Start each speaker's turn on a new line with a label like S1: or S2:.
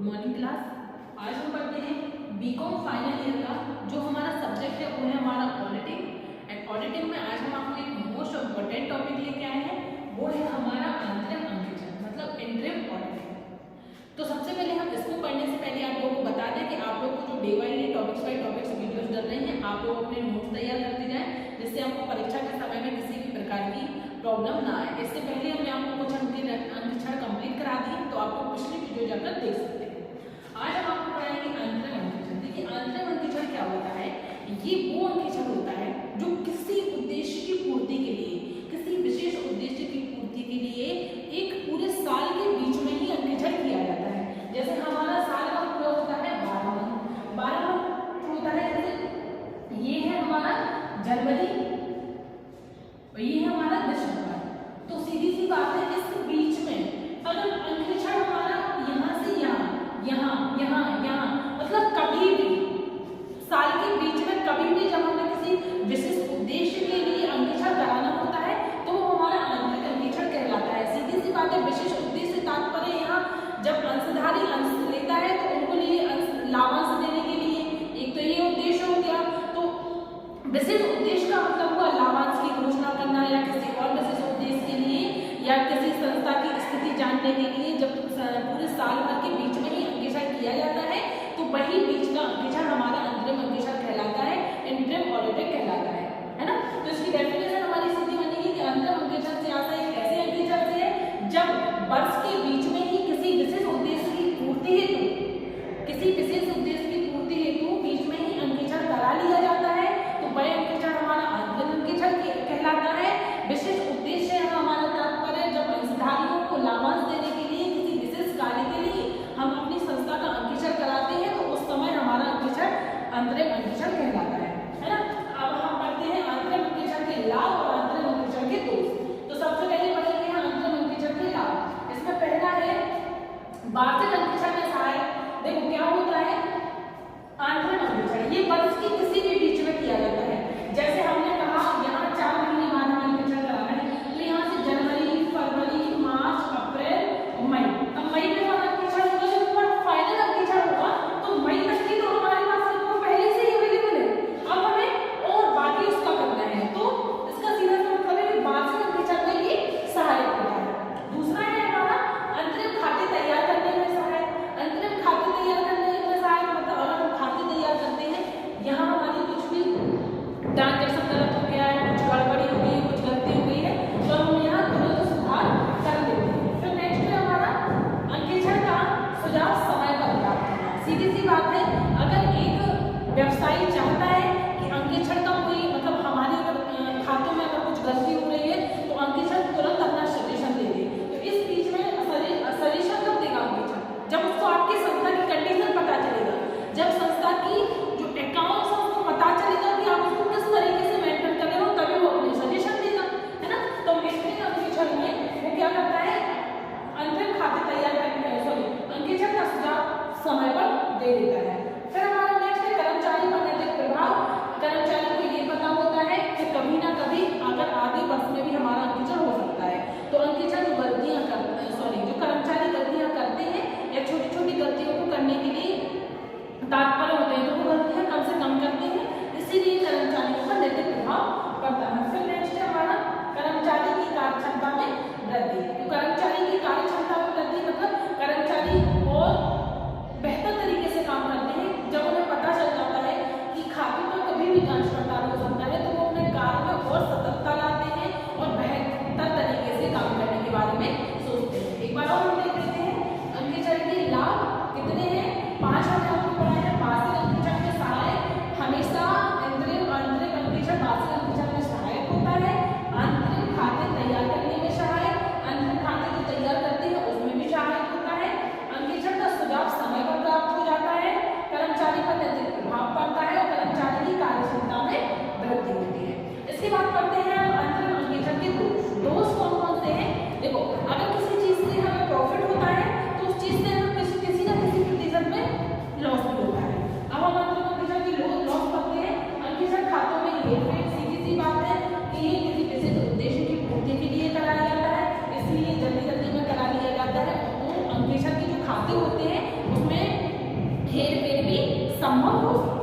S1: Good morning class. आज हम पढ़ते हैं बीकॉम फाइनल ईयर का जो हमारा सब्जेक्ट है वो है हमारा ऑडिटिंग। एंड ऑडिटिंग में आज हम आपको एक मोस्ट इम्पोर्टेंट टॉपिक लेके आए हैं, वो है हमारा अंतरिम अंकेक्षण मतलब इंटरिम ऑडिटिंग। तो सबसे पहले हम इसको पढ़ने से पहले आप लोगों को बता दें कि आप लोग को जो day by day topics by topics videos डल रही हैं, आप लोग अपने नोट्स तैयार करते जाएं जिससे आपको परीक्षा के समय में किसी भी प्रकार की प्रॉब्लम ना आए। इससे पहले हमने आपको कुछ अंकेक्षण कंप्लीट करा दिए, तो आप लोग पिछली वीडियो जाकर देख सकते हैं। आज हम आपको पढ़ाएंगे अंतरिम अंकेक्षण। देखिए अंतरिम अंकेक्षण क्या होता है, ये वो अंकेक्षण होता है जो किसी उद्देश्य की पूर्ति के लिए, किसी विशेष उद्देश्य की पूर्ति के लिए एक पूरे साल के बीच में ही अंकेक्षण किया जाता है। जैसे हमारा साल का पूरा होता है 12 मंथ होता है। जैसे ये है हमारा जनवरी और ये है हमारा दिसंबर। तो सीधी सी बात है, इस बीच में अगर अंकेक्षण हमारा यहाँ से यहाँ मतलब कभी भी साल के बीच में कभी भी जब हमें किसी विशिष्ट उद्देश्य के लिए अंकेक्षण कराना होता है तो वो हमारा आंतरिक अंकेक्षण कहलाता है। सीधी सी बात है, विशिष्ट उद्देश्य तात्पर्य यहाँ जब अंशधारी अंश लेता है तो उनको लिए लाभांश देने के लिए एक तो ये उद्देश्य हो गया। तो विशिष्ट उद्देश्य का मतलब हुआ लाभांश की घोषणा करना या किसी और विशिष्ट उद्देश्य के लिए या किसी संस्था की स्थिति जानने के लिए जब पूरे साल भर के बीच में ही अंकेक्षण किया जाता है तो वही बीच का अंकेक्षण हमारा अंतरिम अंकेक्षण कहलाता है, इंटरिम ऑडिटिंग कहलाता है ना। तो इसकी डेफिनेशन हमारी सीधी बनेगी कि अंतरिम अंकेक्षण से आता है ऐसे अंकेक्षण से है जब वर्ष के बीच में ही किसी विशेष उद्देश्य की पूर्ति हेतु बीच में ही अंकेक्षण करा लिया जाता है तो वह अंकेक्षण हमारा अंतरिम अंकेक्षण कहलाता है। विशेष उद्देश्य है हमारा तात्पर्य जब अंशधारियों को लाभांश देने के लिए किसी विशेष कार्य के लिए हम अपनी संस्था का अंकेक्षण कराते हैं तो उस समय हमारा अंकेक्षण अंतरिम अंकेक्षण कहलाता है ना। अब हम पढ़ते हैं अंतरिम अंकेक्षण के लाभ और अंतरिम अंकेक्षण के दोष। तो सबसे पहले पढ़ेंगे हम अंतरिम अंकेक्षण के लाभ। इसमें पहला है वार्षिक अंकेक्षण में सहायक। देखो क्या होता है अंतरिम अंकेक्षण, ये वर्ष के किसी भी बीच में किया जाता है। जैसे हमने कहा यहाँ 4 महीने बाद हमें अंकेक्षण कराना है तो यहाँ से जनवरी, फरवरी, मार्च, अप्रैल, मई। अब मई में हमारा अंकेक्षण होगा, जब हमारा फाइनल अंकेक्षण होगा तो मई तक की तो हमारे पास तो पहले से ही अवेलेबल है। अब हमें और बाकी उसका करना है तो इसका सीधा सा मतलब है कि वार्षिक अंकेक्षण में ये सहायक होता है। दूसरा है हमारा अंतरिम खाते तैयार करने में सहायक। अंतरिम खाते तैयार करने में सहायक मतलब अगर हम खाते तैयार करते हैं, यहाँ हमारी कुछ भी ट्रांजेक्शन गलत हो गया है, कुछ गड़बड़ी हो गई है, कुछ गलती हो गई है तो हम यहाँ तुरंत सुधार कर देते हैं। फिर नेक्स्ट है हमारा अंकेक्षण का सुझाव समय पर प्राप्त करना। सीधी सी बात है, अगर एक व्यवसायी चाहता है कि अंकेक्षण का कोई मतलब हमारे अगर खातों में अगर कुछ गलती हो रही है तो अंकेक्षण तुरंत अपना सजेशन दे दे। तो इस बीच में सजेशन कब देगा अंकेक्षण, जब उसको आपकी संस्था की कंडीशन पता चलेगा, जब संस्था की जो अकाउंट्स है उसको पता चलेगा कि आप उसको किस तरीके से मेंटेन कर रहे हो, तभी वो अपने सजेशन देगा, है ना। तो मेंटेन अंकेक्षण में वो क्या करता है अंतरिम खाते तैयार करने अंकेक्षण का सुझाव समय पर दे देता है। फिर हमारा नेक्स्ट है कर्मचारी पर नैतिक प्रभाव। कर्मचारी को ये पता होता है कि कभी ना कभी अगर आगे वर्ष में भी हमारा अंकेक्षण हो सकता है तो अंकेक्षण जो कर्मचारी गलतियां करते हैं या छोटी छोटी गलतियों को करने के लिए तात्पर्य होते हैं तो वो गलतियां कम से कम करते हैं, इसीलिए कर्मचारियों पर नैतिक प्रभाव पड़ता है। फिर नेक्स्ट है हमारा कर्मचारी की कार्यक्षमता में वृद्धि। तो कर्मचारी की कार्यक्षमता में वृद्धि मतलब कर्मचारी और बेहतर तरीके से काम करते हैं। जब उन्हें पता चल जाता है कि खातों में कभी भी जांच पड़ताल हो सकता है तो वो अपने कार्य में और सतर्कता लाते हैं और बेहतर तरीके से काम करने के बारे में सोचते हैं। एक बार और हम देख लेते हैं अंकेक्षण के लाभ कितने हैं। 5 हमने आपको पढ़ा है। वार्षिक अंकेक्षण में सहायक हमेशा अंतरिम अंकेक्षण वार्षिक अंकेक्षण में सहायक होता है। अंतरिम खाते तैयार करने में सहायक, अंतरिम खाते जो तैयार करते हैं उसमें भी सहायक होता है। अंकेक्षण का सुझाव समय पर प्राप्त हो जाता है, कर्मचारी पर नैतिक प्रभाव पड़ता है और कर्मचारी की कार्यक्षमता में वृद्धि होती है। इसके बाद पढ़ते हैं अंतरिम अंकेक्षण के दोष कौन कौन से हैं। देखो अगर किसी चीज से हमें प्रॉफिट होता है तो उस चीज से हमें किसी ना किसी प्रतिशत में लॉस भी होता है। अब हम अंतरिम अंकेक्षण की लॉस पढ़ते हैं। अंकेक्षण खातों में हेरफेर, सीधी सी बात है कि ये किसी विशेष उद्देश्य की पूर्ति के लिए कराया जाता है, इसलिए जल्दी जल्दी में करा लिया जाता है। तो अंकेक्षण के जो खाते होते हैं उसमें हो सकता है।